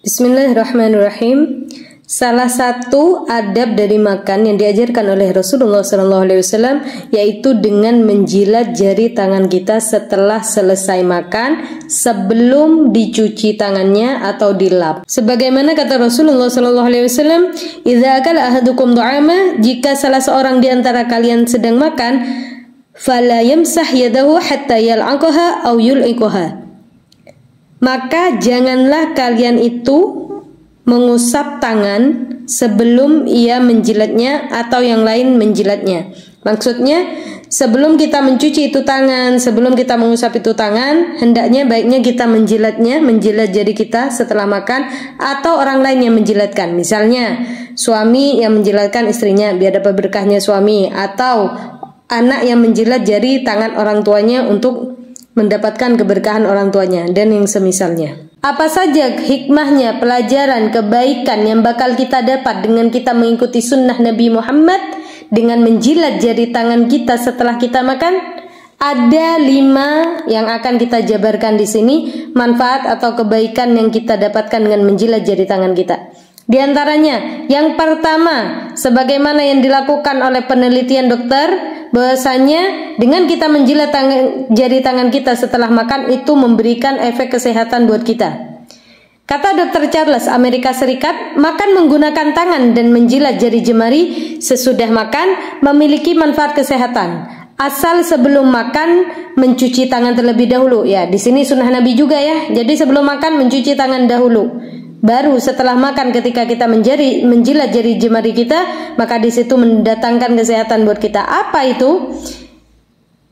Bismillahirrahmanirrahim. Salah satu adab dari makan yang diajarkan oleh Rasulullah SAW yaitu dengan menjilat jari tangan kita setelah selesai makan sebelum dicuci tangannya atau dilap. Sebagaimana kata Rasulullah SAW, "Idza akala ahadukum ta'ama," jika salah seorang di antara kalian sedang makan, "fala yamsah yadahu hatta yal'aqaha aw yul'iqaha." Maka janganlah kalian itu mengusap tangan sebelum ia menjilatnya atau yang lain menjilatnya. Maksudnya sebelum kita mencuci itu tangan, sebelum kita mengusap itu tangan, hendaknya baiknya kita menjilatnya, menjilat jari kita setelah makan, atau orang lain yang menjilatkan. Misalnya suami yang menjilatkan istrinya biar dapat berkahnya suami, atau anak yang menjilat jari tangan orang tuanya untuk mendapatkan keberkahan orang tuanya, dan yang semisalnya. Apa saja hikmahnya, pelajaran, kebaikan yang bakal kita dapat dengan kita mengikuti sunnah Nabi Muhammad dengan menjilat jari tangan kita setelah kita makan? Ada 5 yang akan kita jabarkan di sini, manfaat atau kebaikan yang kita dapatkan dengan menjilat jari tangan kita. Di antaranya, yang pertama, sebagaimana yang dilakukan oleh penelitian dokter, bahwasanya dengan kita menjilat jari tangan kita setelah makan itu memberikan efek kesehatan buat kita. Kata Dr. Charles, Amerika Serikat, makan menggunakan tangan dan menjilat jari jemari sesudah makan memiliki manfaat kesehatan. Asal sebelum makan mencuci tangan terlebih dahulu. Ya, di sini sunnah Nabi juga ya. Jadi sebelum makan mencuci tangan dahulu. Baru setelah makan ketika kita menjilat jari jemari kita, maka di situ mendatangkan kesehatan buat kita. Apa itu?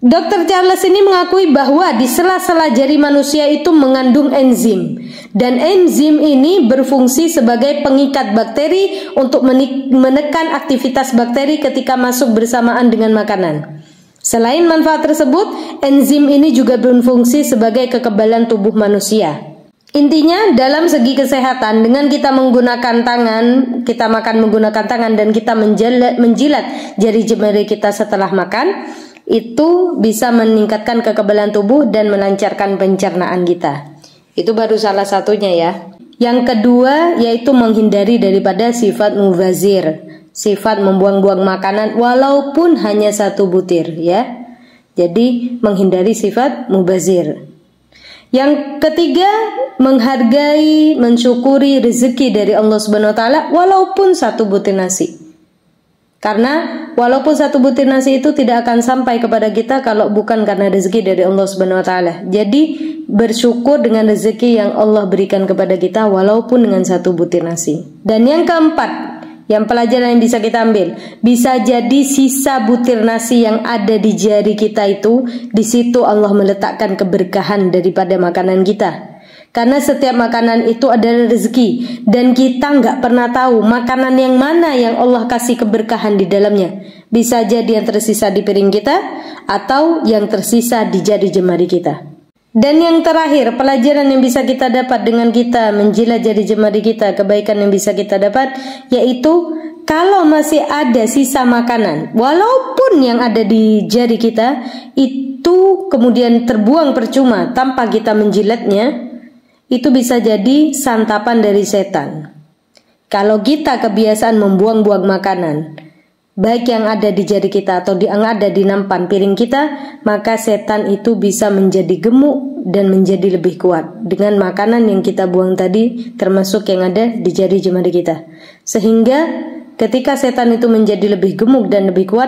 Dr. Charles ini mengakui bahwa di sela-sela jari manusia itu mengandung enzim, dan enzim ini berfungsi sebagai pengikat bakteri untuk menekan aktivitas bakteri ketika masuk bersamaan dengan makanan. Selain manfaat tersebut, enzim ini juga berfungsi sebagai kekebalan tubuh manusia. Intinya dalam segi kesehatan, dengan kita menggunakan tangan, kita makan menggunakan tangan dan kita menjilat jari jemari kita setelah makan, itu bisa meningkatkan kekebalan tubuh dan melancarkan pencernaan kita. Itu baru salah satunya ya. Yang kedua yaitu menghindari daripada sifat mubazir, sifat membuang-buang makanan walaupun hanya 1 butir ya. Jadi menghindari sifat mubazir. Yang ketiga, menghargai, mensyukuri rezeki dari Allah Subhanahu wa taala walaupun 1 butir nasi. Karena walaupun 1 butir nasi itu tidak akan sampai kepada kita kalau bukan karena rezeki dari Allah Subhanahu wa taala. Jadi bersyukur dengan rezeki yang Allah berikan kepada kita walaupun dengan 1 butir nasi. Dan yang keempat, yang pelajaran yang bisa kita ambil, bisa jadi sisa butir nasi yang ada di jari kita itu, di situ Allah meletakkan keberkahan daripada makanan kita. Karena setiap makanan itu adalah rezeki, dan kita nggak pernah tahu makanan yang mana yang Allah kasih keberkahan di dalamnya. Bisa jadi yang tersisa di piring kita, atau yang tersisa di jari jemari kita. Dan yang terakhir, pelajaran yang bisa kita dapat dengan kita menjilat jari jemari kita, kebaikan yang bisa kita dapat, yaitu kalau masih ada sisa makanan, walaupun yang ada di jari kita itu kemudian terbuang percuma tanpa kita menjilatnya, itu bisa jadi santapan dari setan. Kalau kita kebiasaan membuang-buang makanan, baik yang ada di jari kita atau yang ada di nampan piring kita, maka setan itu bisa menjadi gemuk dan menjadi lebih kuat dengan makanan yang kita buang tadi, termasuk yang ada di jari jemari kita. Sehingga ketika setan itu menjadi lebih gemuk dan lebih kuat,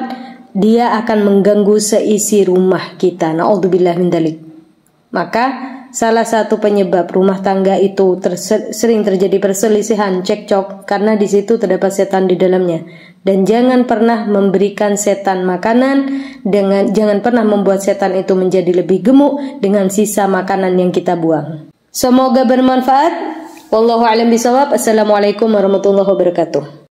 dia akan mengganggu seisi rumah kita. Na'udzubillah min dzalik. Maka salah satu penyebab rumah tangga itu sering terjadi perselisihan, cekcok, karena di situ terdapat setan di dalamnya. Dan jangan pernah memberikan setan makanan, jangan pernah membuat setan itu menjadi lebih gemuk dengan sisa makanan yang kita buang. Semoga bermanfaat. Wallahu a'lam bishawab. Assalamualaikum warahmatullahi wabarakatuh.